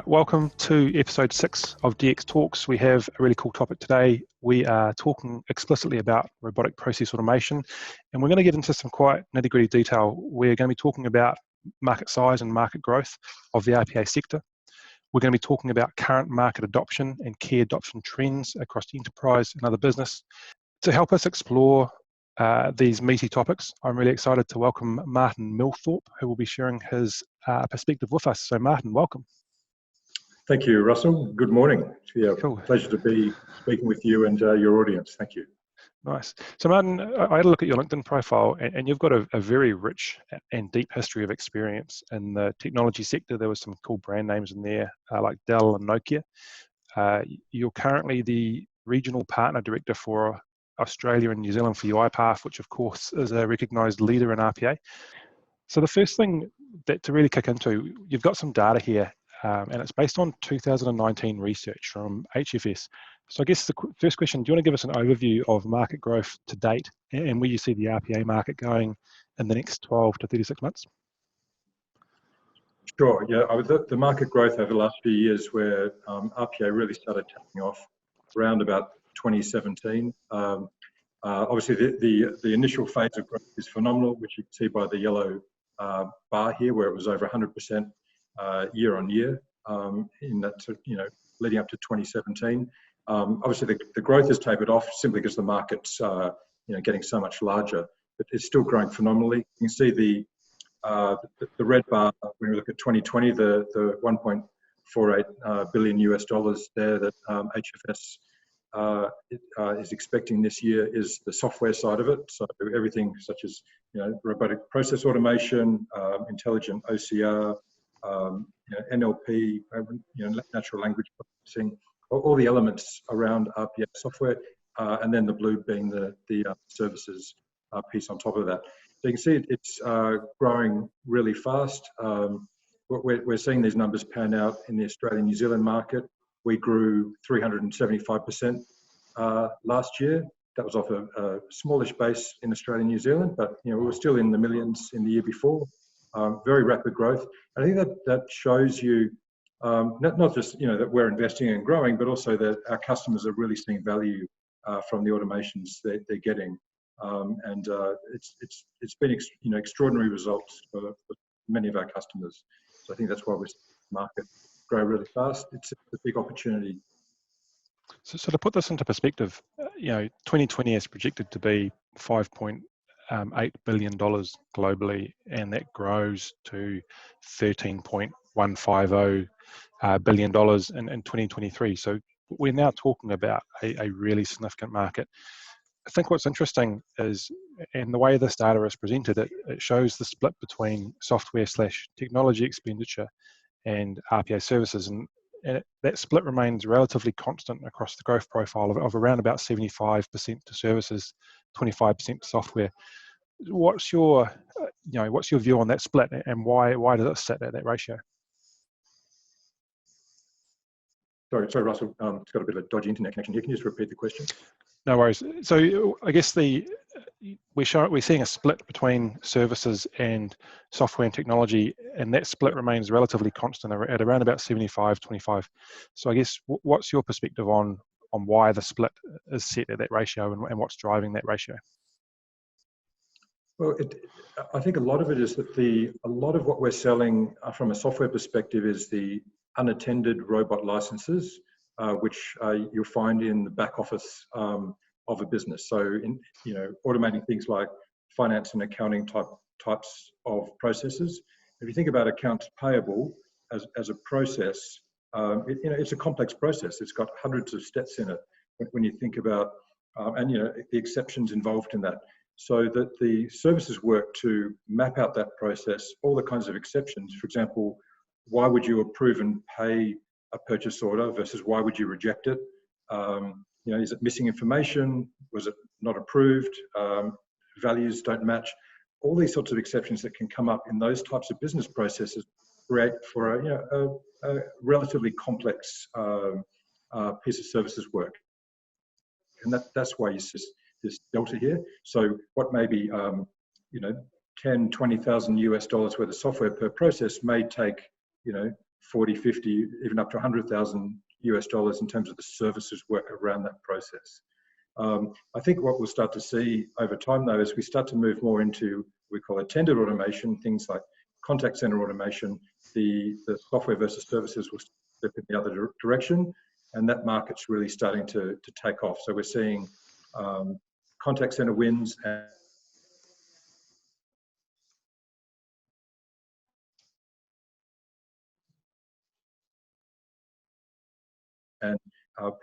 welcome to episode 6 of DX Talks. We have a really cool topic today. We are talking explicitly about robotic process automation, and we're going to get into some quite nitty-gritty detail. We're going to be talking about market size and market growth of the RPA sector. We're going to be talking about current market adoption and key adoption trends across the enterprise and other business. To help us explore these meaty topics, I'm really excited to welcome Martin Milthorpe, who will be sharing his perspective with us. So Martin, welcome. Thank you, Russell. Good morning. Yeah, cool. Pleasure to be speaking with you and your audience. Thank you. Nice. So Martin, I had a look at your LinkedIn profile, and you've got a very rich and deep history of experience in the technology sector. There were some cool brand names in there, like Dell and Nokia. You're currently the Regional Partner Director for Australia and New Zealand for UiPath, which of course is a recognised leader in RPA. So the first thing to really kick into, you've got some data here, and it's based on 2019 research from HFS. So I guess the first question, do you want to give us an overview of market growth to date and where you see the RPA market going in the next 12 to 36 months? Sure, yeah. The market growth over the last few years where RPA really started taking off around about 2017. Obviously, the initial phase of growth is phenomenal, which you can see by the yellow bar here, where it was over 100% year on year in that, leading up to 2017. Obviously, the growth has tapered off simply because the market's getting so much larger, but it's still growing phenomenally. You can see the red bar when we look at 2020, the 1.48 billion US dollars there that HFS is expecting this year is the software side of it. So everything such as robotic process automation, intelligent OCR, NLP, natural language processing, all the elements around RPA software, and then the blue being the services piece on top of that. So you can see it's growing really fast. We're seeing these numbers pan out in the Australian New Zealand market. We grew 375% last year. That was off a smallish base in Australia and New Zealand, but we were still in the millions in the year before. Very rapid growth. I think that shows you not just that we're investing and growing, but also that our customers are really seeing value from the automations they're getting, and it's been extraordinary results for many of our customers. So I think that's why we're seeing the market grow really fast. It's a big opportunity. So to put this into perspective, 2020 is projected to be $5.8 billion globally, and that grows to $13.150 billion in 2023. So we're now talking about a really significant market. I think what's interesting is, and the way this data is presented, it shows the split between software/technology expenditure and RPA services, and that split remains relatively constant across the growth profile of around about 75% to services, 25% to software. What's your view on that split, and why does it sit at that ratio? Sorry, Russell. It's got a bit of a dodgy internet connection here. Can you just repeat the question? No worries. So I guess we're seeing a split between services and software and technology, and that split remains relatively constant at around about 75-25. So I guess what's your perspective on why the split is set at that ratio and what's driving that ratio? Well, I think a lot of it is that a lot of what we're selling from a software perspective is the unattended robot licenses, which you'll find in the back office of a business. So automating things like finance and accounting types of processes. If you think about accounts payable as a process, it's a complex process. It's got hundreds of steps in it when you think about, and the exceptions involved in that. So that the services work to map out that process, all the kinds of exceptions. For example, why would you approve and pay a purchase order versus why would you reject it? Is it missing information? Was it not approved? Values don't match. All these sorts of exceptions that can come up in those types of business processes create for a relatively complex piece of services work. And that's why you see this delta here. So what may be, $10,000, $20,000 US worth of software per process may take, 40, 50, even up to 100,000 US dollars in terms of the services work around that process. I think what we'll start to see over time, though, is we start to move more into, we call attended automation, things like contact center automation. The software versus services will step in the other direction, and that market's really starting to take off. So we're seeing contact center wins and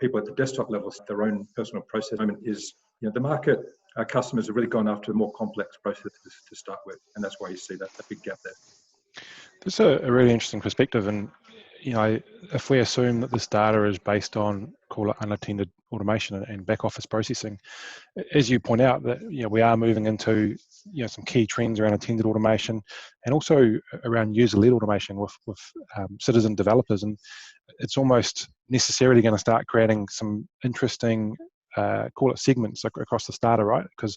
people at the desktop level, their own personal process is, the market, our customers have really gone after more complex processes to start with, and that's why you see that big gap there. That's a really interesting perspective, and if we assume that this data is based on, call it, unattended automation and back office processing, as you point out, that we are moving into some key trends around attended automation and also around user-led automation with citizen developers, and it's almost necessarily going to start creating some interesting call it segments across the data, right? Because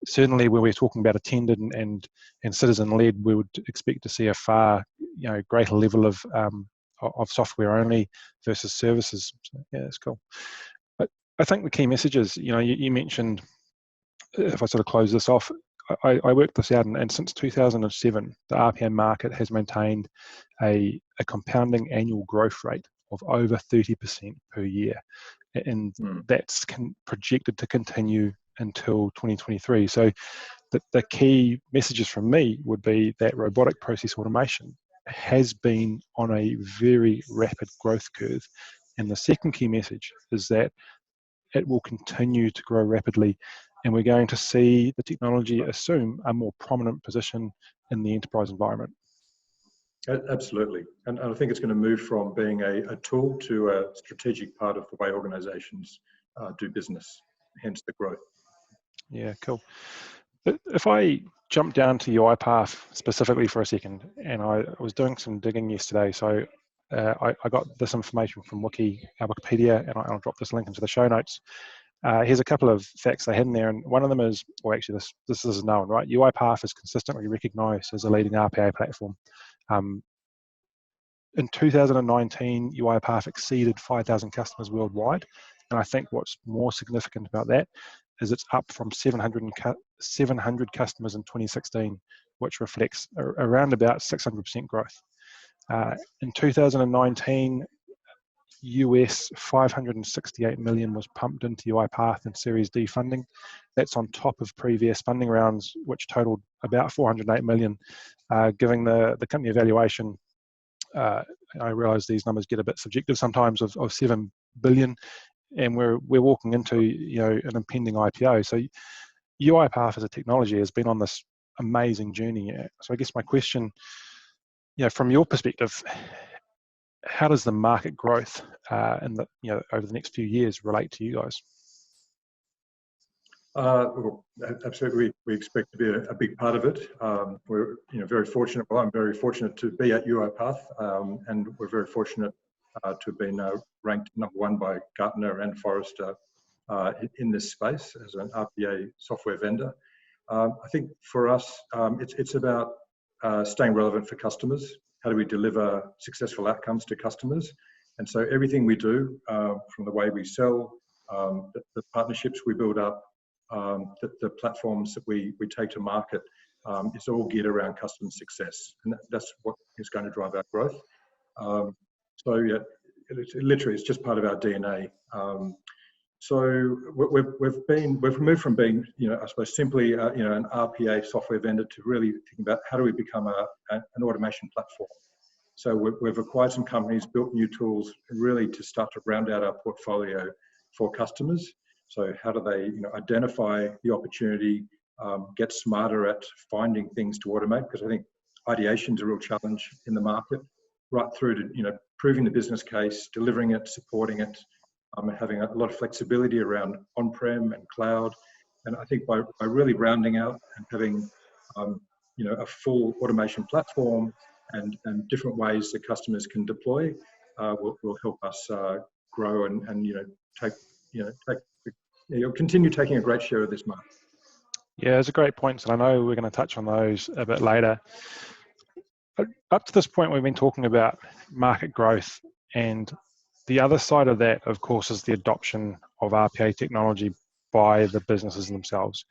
certainly when we're talking about attended and citizen-led, we would expect to see a far greater level of software only versus services. So, yeah, that's cool. But I think the key messages, you mentioned, if I sort of close this off, I worked this out, and since 2007, the RPA market has maintained a compounding annual growth rate of over 30% per year. And that's projected to continue until 2023. So the key messages from me would be that robotic process automation has been on a very rapid growth curve. And the second key message is that it will continue to grow rapidly, and we're going to see the technology assume a more prominent position in the enterprise environment. Absolutely. And I think it's going to move from being a tool to a strategic part of the way organizations do business, hence the growth. Yeah, cool. But if I jump down to UiPath specifically for a second, and I was doing some digging yesterday, so I got this information from Wikipedia, and I'll drop this link into the show notes. Here's a couple of facts they had in there, and one of them is, well, actually, this is known, right? UiPath is consistently recognized as a leading RPA platform. In 2019, UiPath exceeded 5,000 customers worldwide, and I think what's more significant about that is it's up from 700 customers in 2016, which reflects around about 600% growth. In 2019, US 568 million was pumped into UiPath in Series D funding. That's on top of previous funding rounds, which totaled about 408 million, giving the company evaluation. I realize these numbers get a bit subjective sometimes, of 7 billion, and we're walking into an impending IPO. So UiPath as a technology has been on this amazing journey. So I guess my question, from your perspective, how does the market growth over the next few years relate to you guys? Well, absolutely, we expect to be a big part of it. We're very fortunate. Well, I'm very fortunate to be at UiPath, and we're very fortunate to have been ranked #1 by Gartner and Forrester in this space as an RPA software vendor. I think for us, it's about staying relevant for customers. How do we deliver successful outcomes to customers? And so everything we do, from the way we sell, the partnerships we build up, the platforms that we take to market, it's all geared around customer success, and that's what is going to drive our growth. So yeah, it's just part of our DNA. So we've moved from being, I suppose, simply an RPA software vendor to really thinking about how do we become an automation platform. So we've acquired some companies, built new tools, really to start to round out our portfolio for customers. So how do they identify the opportunity, get smarter at finding things to automate? Because I think ideation is a real challenge in the market, right through to proving the business case, delivering it, supporting it, and having a lot of flexibility around on-prem and cloud. And I think by really rounding out and having a full automation platform and different ways that customers can deploy will help us grow and continue taking a great share of this market. Yeah, it's a great point, and I know we're going to touch on those a bit later. Up to this point, we've been talking about market growth, and the other side of that, of course, is the adoption of RPA technology by the businesses themselves.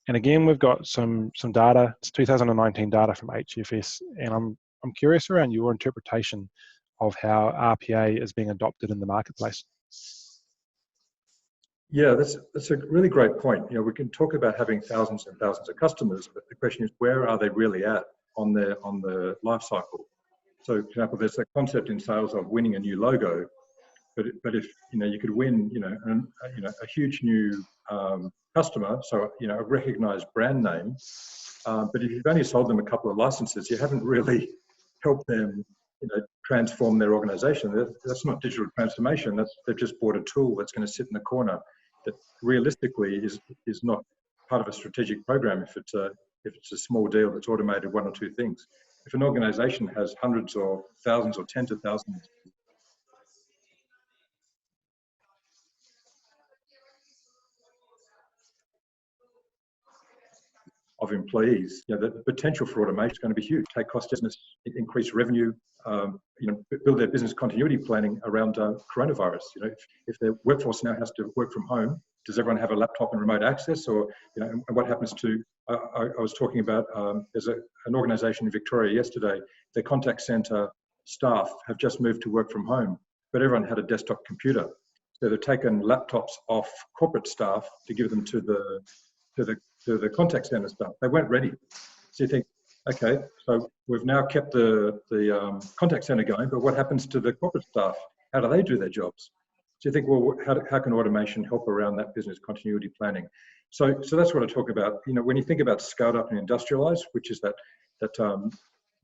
And again, we've got some data. It's 2019 data from HFS, and I'm curious around your interpretation of how RPA is being adopted in the marketplace. Yeah, that's a really great point. We can talk about having thousands and thousands of customers, but the question is, where are they really at on the life cycle? So, for example, there's a concept in sales of winning a new logo, but if you could win a huge new customer, so a recognized brand name, but if you've only sold them a couple of licenses, you haven't really helped them transform their organization. That's not digital transformation. They've just bought a tool that's going to sit in the corner that realistically is not part of a strategic program if it's a small deal that's automated one or two things. If an organization has hundreds or thousands or tens of thousands of employees, the potential for automation is going to be huge. Take cost business, increase revenue, build their business continuity planning around coronavirus. If their workforce now has to work from home, does everyone have a laptop and remote access? Or and what happens to? I was talking about there's an organisation in Victoria yesterday. Their contact centre staff have just moved to work from home, but everyone had a desktop computer, so they've taken laptops off corporate staff to give them to the contact center staff. They weren't ready. So you think, okay, so we've now kept the contact center going, but what happens to the corporate staff? How do they do their jobs? So you think, well, how can automation help around that business continuity planning? So that's what I talk about. When you think about scaled up and industrialized, which is that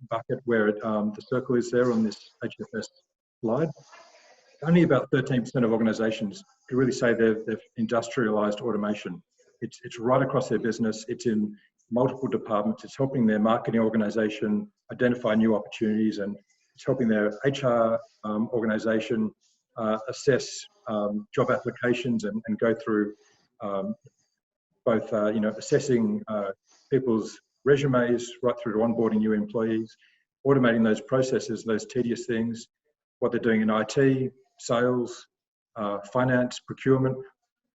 bucket where the circle is there on this HFS slide, only about 13% of organizations can really say they've industrialized automation. It's right across their business. It's in multiple departments. It's helping their marketing organization identify new opportunities, and it's helping their HR organization assess job applications and go through both assessing people's resumes right through to onboarding new employees, automating those processes, those tedious things, what they're doing in IT, sales, finance, procurement.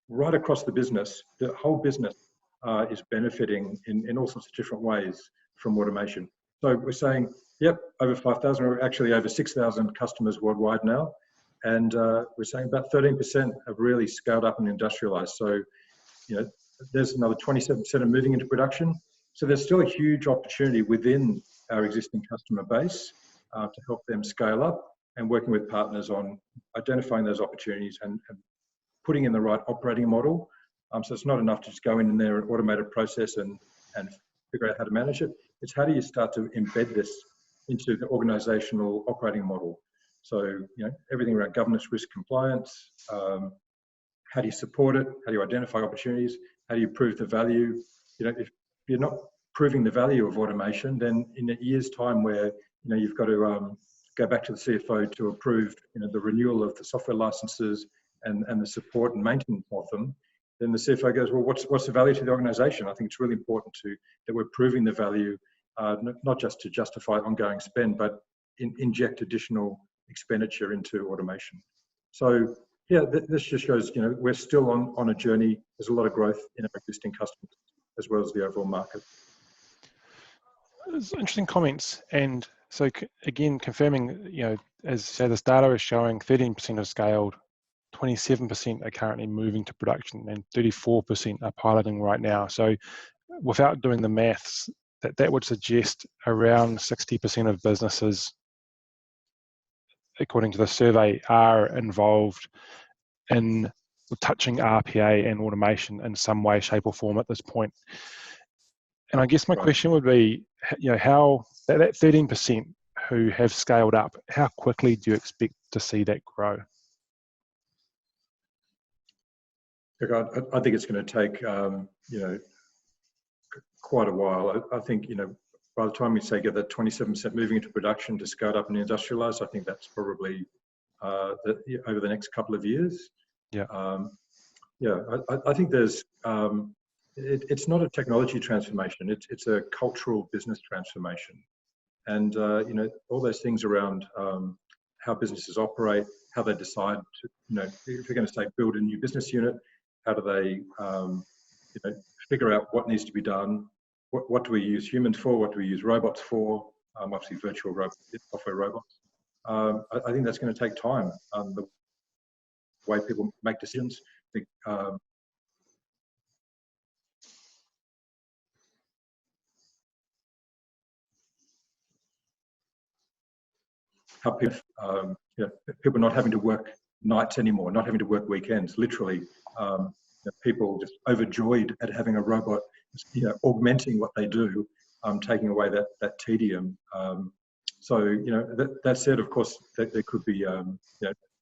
Right across the business, the whole business is benefiting in all sorts of different ways from automation. So we're saying, yep, over 5,000, or actually over 6,000 customers worldwide now. And we're saying about 13% have really scaled up and industrialized. So, there's another 27% are moving into production. So there's still a huge opportunity within our existing customer base to help them scale up, and working with partners on identifying those opportunities and putting in the right operating model. So it's not enough to just go in there and automate a process and figure out how to manage it. It's how do you start to embed this into the organizational operating model? So, everything around governance, risk, compliance, how do you support it? How do you identify opportunities? How do you prove the value? If you're not proving the value of automation, then in a year's time where, you've got to go back to the CFO to approve, the renewal of the software licenses and the support and maintenance of them, then the CFO goes, well, what's the value to the organization? I think it's really important that we're proving the value, not just to justify ongoing spend, but inject additional expenditure into automation. So yeah, this just shows, we're still on a journey. There's a lot of growth in our existing customers as well as the overall market. It's interesting comments. And so again, confirming, as you say, this data is showing 13% have scaled, 27% are currently moving to production, and 34% are piloting right now. So without doing the maths, that would suggest around 60% of businesses, according to the survey, are involved in touching RPA and automation in some way, shape or form at this point. And I guess my question would be, how that 13% who have scaled up, how quickly do you expect to see that grow? Look, I think it's going to take, quite a while. I think, by the time we say get that 27% moving into production to scale up and industrialize, I think that's probably over the next couple of years. Yeah. I think there's, it's not a technology transformation. It's a cultural business transformation. and all those things around how businesses operate, how they decide to, if they're going to say build a new business unit, how do they figure out what needs to be done, what do we use humans for, what do we use robots for, obviously virtual robots, software robots. I think that's going to take time. The way people make decisions, how people, people not having to work nights anymore, not having to work weekends. Literally, people just overjoyed at having a robot, augmenting what they do, taking away that tedium. So that said, of course, there could be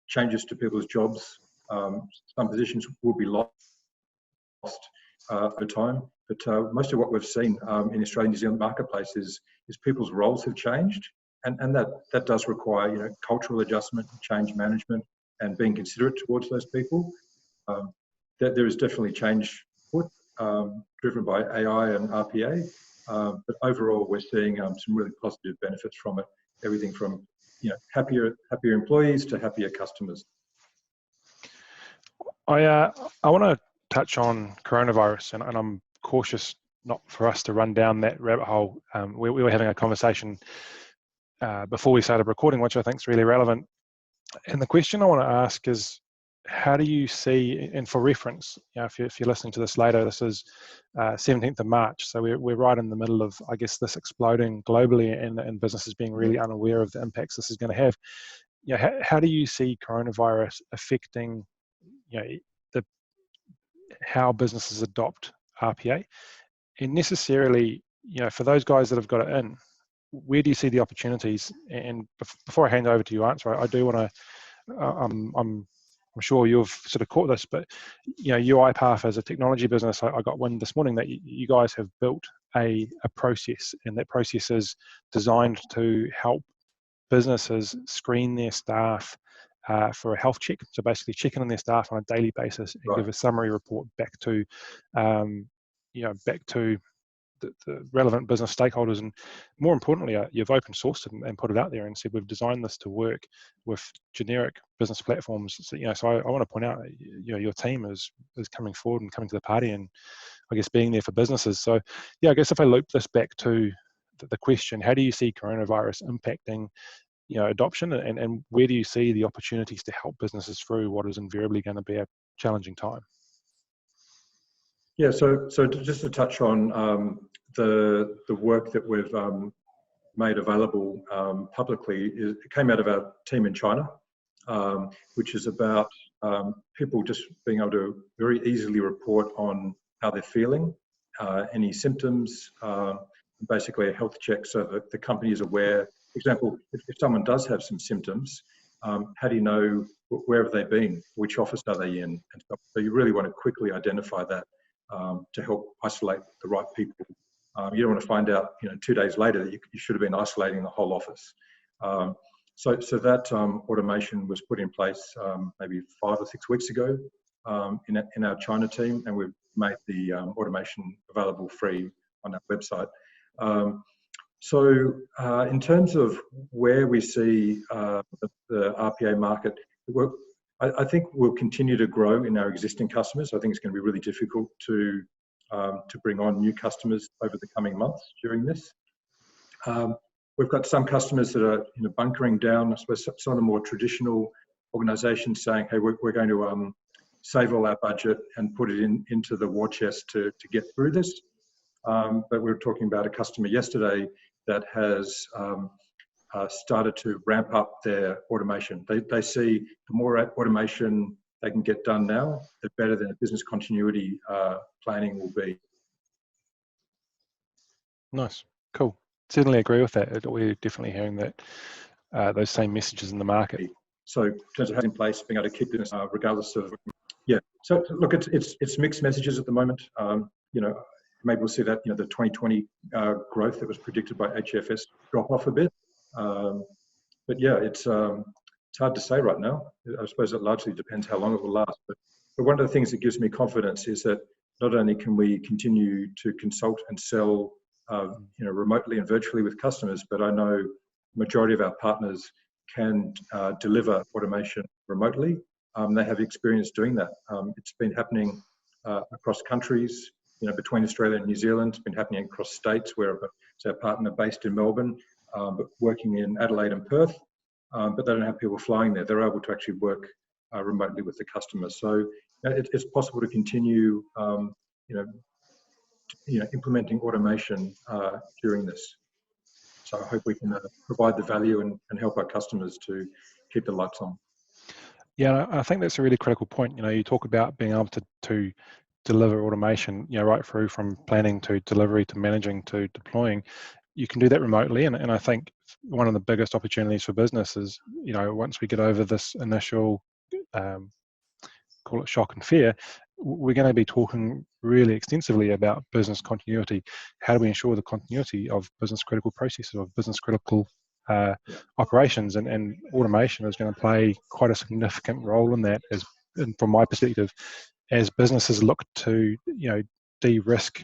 changes to people's jobs. Some positions will be lost over time. But most of what we've seen in the Australian New Zealand marketplace is people's roles have changed, and that does require cultural adjustment, change management, and being considerate towards those people. There is definitely change driven by AI and RPA, but overall we're seeing some really positive benefits from it. Everything from happier employees to happier customers. I want to touch on coronavirus, and I'm cautious not for us to run down that rabbit hole. We were having a conversation before we started recording, which I think is really relevant. And the question I want to ask is, how do you see, and for reference, if you're listening to this later, this is 17th of March, so we're right in the middle of, I guess, this exploding globally, and businesses being really unaware of the impacts this is going to have. How do you see coronavirus affecting how businesses adopt RPA, and necessarily, for those guys that have got it in, where do you see the opportunities? And before I hand over to your answer, I do want to, I'm sure you've sort of caught this, but UiPath as a technology business, I got wind this morning that you guys have built a process, and that process is designed to help businesses screen their staff for a health check. So basically check in on their staff on a daily basis and give a summary report back to the relevant business stakeholders. And more importantly, you've open sourced it and put it out there and said we've designed this to work with generic business platforms. So, so I want to point out, your team is coming forward and coming to the party, and I guess being there for businesses. So I guess if I loop this back to the question, how do you see coronavirus impacting adoption, and where do you see the opportunities to help businesses through what is invariably going to be a challenging time? Yeah, so just to touch on the work that we've made available publicly, it came out of our team in China, which is about people just being able to very easily report on how they're feeling, any symptoms, basically a health check so that the company is aware. For example, if someone does have some symptoms, how do you know where have they been, which office are they in, and stuff. So you really want to quickly identify that to help isolate the right people. You don't want to find out, 2 days later that you should have been isolating the whole office. So that automation was put in place maybe 5 or 6 weeks ago in our China team, and we've made the automation available free on our website. So in terms of where we see the RPA market, I think we'll continue to grow in our existing customers. I think it's going to be really difficult to bring on new customers over the coming months during this. We've got some customers that are bunkering down. I suppose some of the more traditional organisations saying, "Hey, we're going to save all our budget and put it into the war chest to get through this." But we were talking about a customer yesterday that has started to ramp up their automation. They see the more automation they can get done now, the better their business continuity planning will be. Nice, cool. Certainly agree with that. We're definitely hearing that those same messages in the market. So in terms of having in place, being able to keep this regardless of, So look, it's mixed messages at the moment. Maybe we'll see that the 2020 growth that was predicted by HFS drop off a bit. But it's hard to say right now. I suppose it largely depends how long it will last. But one of the things that gives me confidence is that not only can we continue to consult and sell remotely and virtually with customers, but I know majority of our partners can deliver automation remotely. They have experience doing that. It's been happening across countries, between Australia and New Zealand. It's been happening across states where it's our partner based in Melbourne, but working in Adelaide and Perth, but they don't have people flying there. They're able to actually work remotely with the customers. So it's possible to continue, implementing automation during this. So I hope we can provide the value and help our customers to keep the lights on. Yeah, I think that's a really critical point. You talk about being able to deliver automation, right through from planning to delivery to managing to deploying. You can do that remotely, and I think one of the biggest opportunities for business is, once we get over this initial, call it shock and fear, we're going to be talking really extensively about business continuity. How do we ensure the continuity of business critical processes, of business critical operations, and automation is going to play quite a significant role in that, and from my perspective, as businesses look to de-risk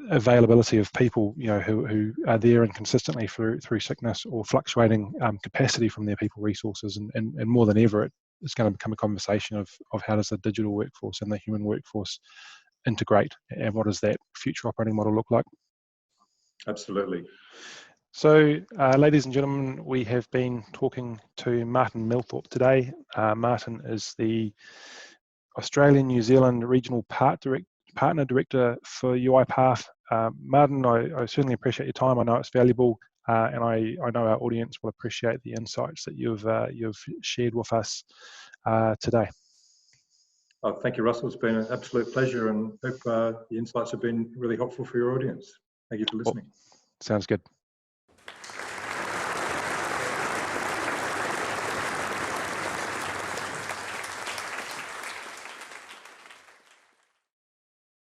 availability of people who are there inconsistently through sickness or fluctuating capacity from their people resources, and more than ever it's going to become a conversation of how does the digital workforce and the human workforce integrate, and what does that future operating model look like. Absolutely. So, ladies and gentlemen, we have been talking to Martin Milthorpe today. Martin is the Australian New Zealand Regional Partner Director for UiPath. Martin, I certainly appreciate your time. I know it's valuable, and I know our audience will appreciate the insights that you've shared with us today. Thank you, Russell. It's been an absolute pleasure, and hope the insights have been really helpful for your audience. Thank you for listening. Sounds good.